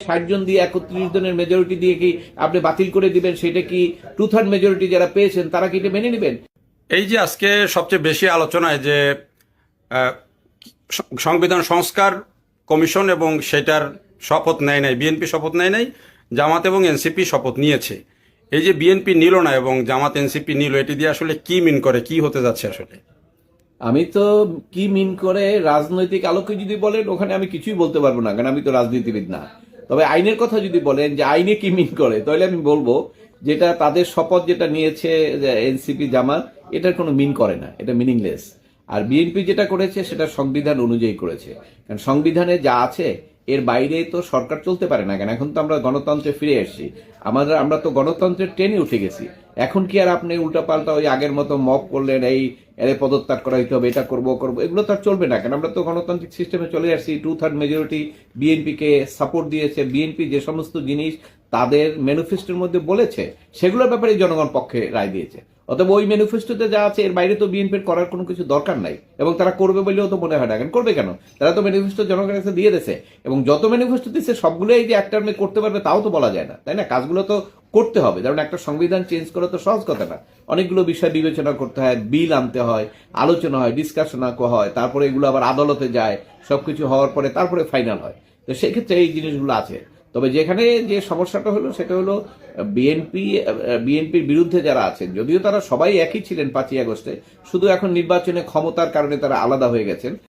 60 জন দিয়ে 31 জনের মেজরিটি দিয়ে কি আপনি বাতিল করে দিবেন? সেটা কি 2/3 মেজরিটি যারা পেয়েছেন তারা কি এটা মেনে নেবেন? এই যে আজকে সবচেয়ে বেশি আলোচনায় যে আহ, সংবিধান সংস্কার কমিশন এবং সেটার শপথ নেয় নাই, বিএনপি শপথ নেয় নাই, জামাত এবং এনসিপি শপথ নিয়েছে। এই যে বিএনপি নিল না এবং জামাত এনসিপি নিল, এটি দিয়ে আসলে কি মিন করে, কি হতে যাচ্ছে আসলে? আমি তো কি মিন করে রাজনৈতিক আলোকে যদি বলেন ওখানে আমি কিছুই বলতে পারবো না, কারণ আমি তো রাজনীতিবিদ না। তবে আইনের কথা যদি বলেন যে আইনে কি মিন করে, তাহলে আমি বলবো যেটা তাদের শপথ যেটা নিয়েছে এনসিপি জামাত, এটার কোনো মিন করে না, এটা মিনিংলেস। আর বিএনপি যেটা করেছে সেটা সংবিধান অনুযায়ী করেছে, কারণ সংবিধানে যা আছে এর বাইরে তো সরকার চলতে পারে না। কেন, এখন তো আমরা গণতন্ত্রে ফিরে এসেছি, আমরা তো গণতন্ত্রের ট্রেনে উঠে গেছি। এখন কি আর আপনি উল্টাপাল্টা ওই আগের মতো মব করলেন, এই এর পদত্যাগ করা হইতে হবে, এটা করবো, এগুলো তো আর চলবে না। কেন, আমরা তো গণতান্ত্রিক সিস্টেমে চলে আসছি। 2/3 মেজরিটি বিএনপি কে সাপোর্ট দিয়েছে। বিএনপি যে সমস্ত জিনিস তাদের ম্যানিফেস্টোর মধ্যে বলেছে সেগুলোর ব্যাপারে জনগণ পক্ষে রায় দিয়েছে। অতএব ওই ম্যানিফেস্টোতে যা আছে এর বাইরে তো বিএনপির করার কোনো কিছু দরকার নাই, এবং তারা করবে বলেও তো মনে হয় না। কেন করবে? কেন, তারা তো ম্যানিফেস্টো জনগণের কাছে দিয়ে দিয়েছে, এবং যত ম্যানিফেস্টো দিচ্ছে সবগুলো এই যে এক টার্মে করতে পারবে তাও তো বলা যায় না, তাই না? কাজগুলো তো করতে হবে। কারণ একটা সংবিধান চেঞ্জ করা তো সহজ কথা না, অনেকগুলো বিষয় বিবেচনা করতে হয়, বিল আনতে হয়, আলোচনা হয়, ডিসকাশন হয়, তারপরে এগুলো আবার আদালতে যায়, সবকিছু হওয়ার পরে তারপরে ফাইনাল হয়। তো সেক্ষেত্রে এই জিনিসগুলো আছে। তবে যেখানে যে সমস্যাটা হলো সেটা হলো বিএনপির বিরুদ্ধে যারা আছেন, যদিও তারা সবাই একই ছিলেন 5ই আগস্টে, শুধু এখন নির্বাচনে ক্ষমতার কারণে তারা আলাদা হয়ে গেছেন।